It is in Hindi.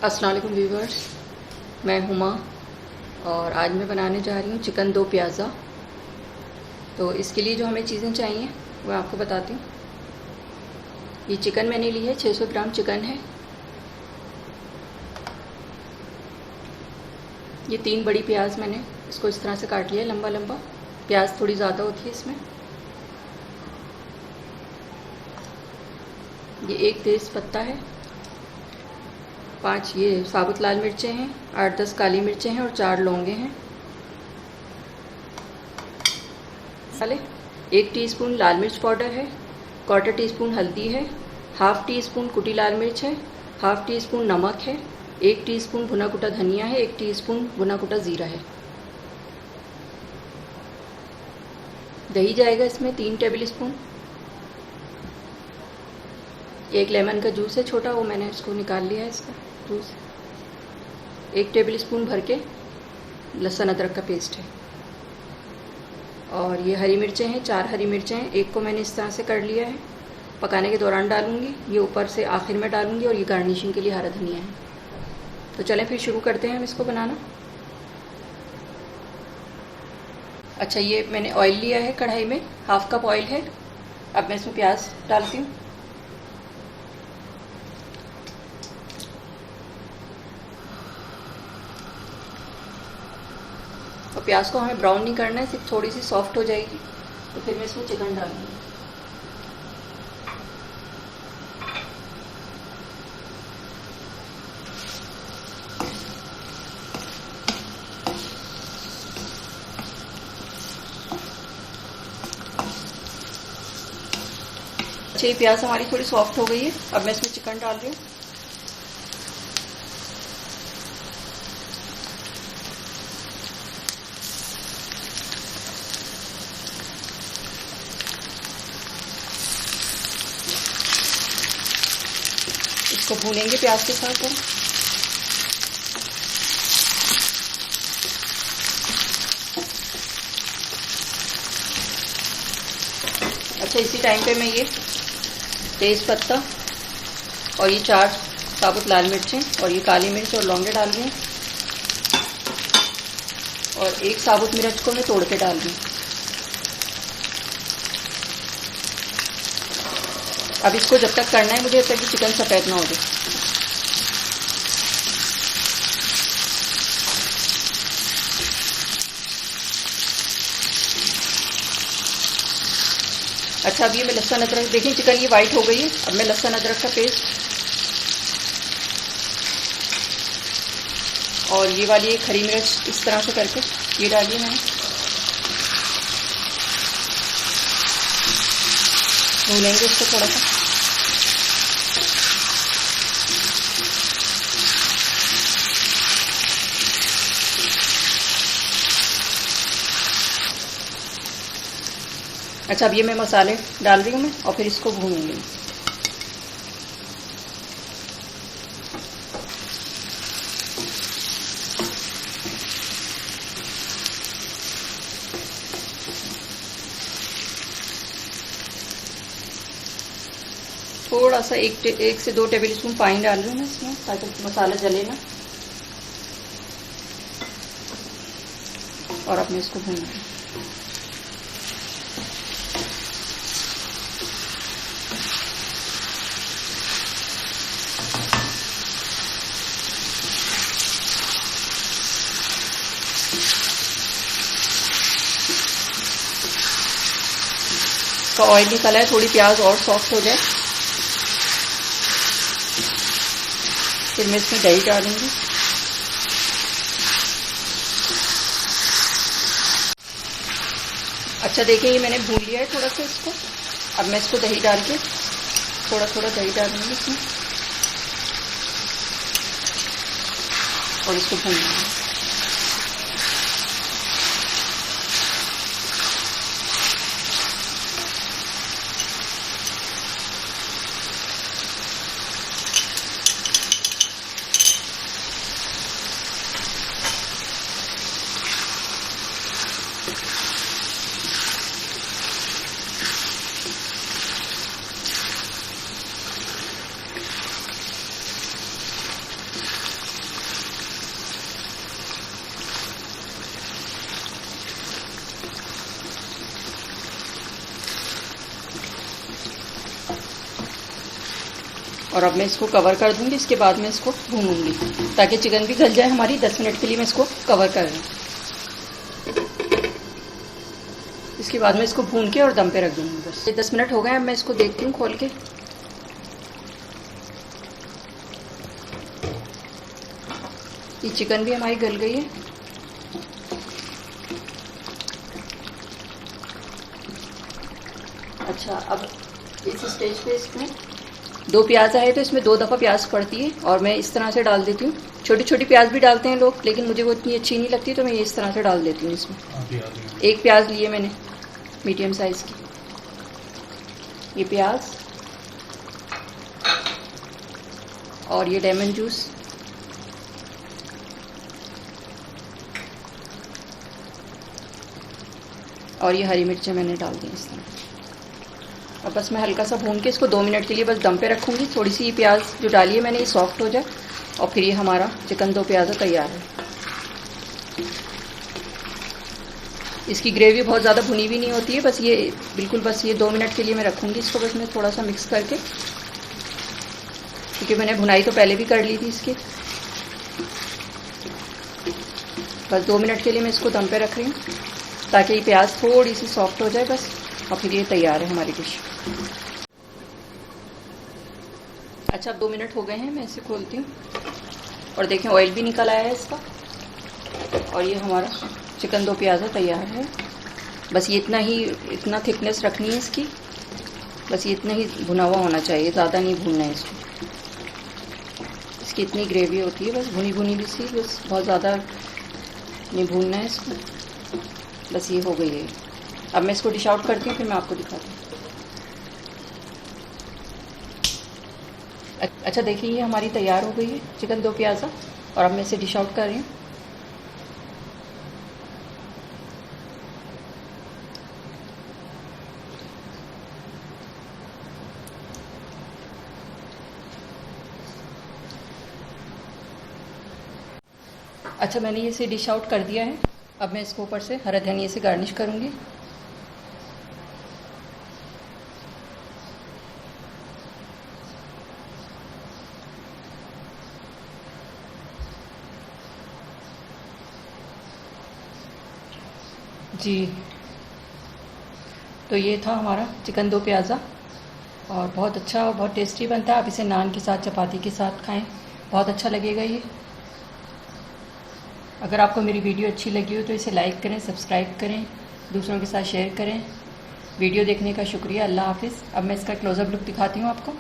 अस्सलाम वालेकुम व्यूवर्स, मैं हुमा और आज मैं बनाने जा रही हूँ चिकन दो प्याज़ा। तो इसके लिए जो हमें चीज़ें चाहिए वो आपको बताती हूँ। ये चिकन मैंने ली है, 600 ग्राम चिकन है। ये 3 बड़ी प्याज मैंने इसको इस तरह से काट लिया लंबा लंबा। प्याज थोड़ी ज़्यादा होती है इसमें। ये 1 तेज़ पत्ता है, 5 ये साबुत लाल मिर्चें हैं, 8-10 काली मिर्चें हैं और 4 लौंगे हैं। मसाले 1 टीस्पून लाल मिर्च पाउडर है, 1/4 टीस्पून हल्दी है, 1/2 टीस्पून कुटी लाल मिर्च है, 1/2 टीस्पून नमक है, 1 टीस्पून भुना कुटा धनिया है, 1 टीस्पून भुना कुटा ज़ीरा है। दही जाएगा इसमें 3 टेबल स्पून। 1 लेमन का जूस है छोटा, वो मैंने इसको निकाल लिया है इसका जूस। 1 टेबल स्पून भर के लहसुन अदरक का पेस्ट है। और ये हरी मिर्चें हैं, 4 हरी मिर्चें हैं, एक को मैंने इस तरह से कर लिया है। पकाने के दौरान डालूंगी, ये ऊपर से आखिर में डालूंगी। और ये गार्निशिंग के लिए हरा धनिया है। तो चलें फिर शुरू करते हैं हम इसको बनाना। अच्छा, ये मैंने ऑयल लिया है कढ़ाई में, 1/2 कप ऑयल है। अब मैं इसमें प्याज डालती हूँ। और प्याज को हमें ब्राउन नहीं करना है, सिर्फ थोड़ी सी सॉफ्ट हो जाएगी तो फिर मैं इसमें चिकन डालूंगी। अच्छा, ये प्याज हमारी थोड़ी सॉफ्ट हो गई है। अब मैं इसमें चिकन डाल रही हूँ। इसको भूनेंगे प्याज के साथ हम। अच्छा, इसी टाइम पे मैं ये तेज़ पत्ता और ये 4 साबुत लाल मिर्चें और ये काली मिर्च और लौंगे डाल रही हूँ। और 1 साबुत मिर्च को मैं तोड़ के डाल रही हूँ। अब इसको जब तक करना है मुझे, जब तक कि चिकन सफ़ेद ना हो जाए। अच्छा, अब ये मैं लहसुन अदरक, देखिए चिकन ये वाइट हो गई है। अब मैं लहसुन अदरक का पेस्ट और ये वाली एक हरी मिर्च इस तरह से करके ये डालिए मैंने। भूनेंगे इसको थोड़ा सा। अच्छा, अब ये मैं मसाले डाल रही हूँ मैं और फिर इसको भूनूंगी। थोड़ा सा 1 से 2 टेबल स्पून पानी डाल रही हूँ मैं इसमें, ताकि मसाला जले ना। और अब मैं इसको भूनूंगी। का ऑयल निकला है, थोड़ी प्याज और सॉफ्ट हो जाए फिर मैं इसमें दही डालूंगी। अच्छा, देखिए ये मैंने भून लिया है थोड़ा सा इसको। अब मैं इसको दही डाल के थोड़ा थोड़ा दही डालूंगी इसमें और इसको भून लूंगी। और अब मैं इसको कवर कर दूँगी। इसके बाद मैं इसको भूनूँगी ताकि चिकन भी गल जाए हमारी। 10 मिनट के लिए मैं इसको कवर कर रही हूँ। इसके बाद मैं इसको भून के और दम पे रख दूँगी। बस ये 10 मिनट हो गए। अब मैं इसको देखती हूँ खोल के। ये चिकन भी हमारी गल गई है। अच्छा, अब इस स्टेज पे इसमें 2 प्याज आए तो इसमें 2 दफ़ा प्याज पड़ती है और मैं इस तरह से डाल देती हूँ। छोटी छोटी प्याज भी डालते हैं लोग, लेकिन मुझे वो इतनी अच्छी नहीं लगती, तो मैं ये इस तरह से डाल देती हूँ इसमें। 1 प्याज लिए मैंने मीडियम साइज़ की। ये प्याज और ये लेमन जूस, और ये हरी मिर्चें मैंने डाल दी इस तरह। और बस मैं हल्का सा भून के इसको 2 मिनट के लिए बस दम पे रखूँगी। थोड़ी सी ये प्याज जो डाली है मैंने, ये सॉफ्ट हो जाए और फिर ये हमारा चिकन 2 प्याज़ा तैयार है। इसकी ग्रेवी बहुत ज़्यादा भुनी भी नहीं होती है, बस ये बिल्कुल बस ये 2 मिनट के लिए मैं रखूँगी इसको। बस मैं थोड़ा सा मिक्स करके, क्योंकि मैंने भुनाई तो पहले भी कर ली थी इसकी। बस 2 मिनट के लिए मैं इसको दम पे रख रही हूँ ताकि ये प्याज थोड़ी सी सॉफ्ट हो जाए बस, और फिर ये तैयार है हमारी डिश। अच्छा, 2 मिनट हो गए हैं। मैं इसे खोलती हूँ और देखें ऑयल भी निकल आया है इसका, और ये हमारा चिकन 2 प्याज़ा तैयार है। बस ये इतना थिकनेस रखनी है इसकी। बस ये इतना ही भुना हुआ होना चाहिए, ज़्यादा नहीं भूनना है इसको। इसकी इतनी ग्रेवी होती है, बस भुनी भुनी भी सी, बस बहुत ज़्यादा नहीं भूनना है इसको। बस ये हो गई है। अब मैं इसको डिश आउट करती हूँ, फिर मैं आपको दिखाती हूँ। अच्छा, देखिए ये हमारी तैयार हो गई है चिकन 2 प्याज़ा, और अब मैं इसे डिश आउट कर रही हूँ। अच्छा, मैंने इसे डिश आउट कर दिया है। अब मैं इसको ऊपर से हरा धनिया से गार्निश करूँगी। जी, तो ये था हमारा चिकन 2 प्याज़ा, और बहुत अच्छा और बहुत टेस्टी बनता है। आप इसे नान के साथ, चपाती के साथ खाएं, बहुत अच्छा लगेगा ये। अगर आपको मेरी वीडियो अच्छी लगी हो तो इसे लाइक करें, सब्सक्राइब करें, दूसरों के साथ शेयर करें। वीडियो देखने का शुक्रिया। अल्लाह हाफ़िज़। अब मैं इसका क्लोज़अप लुक दिखाती हूँ आपको।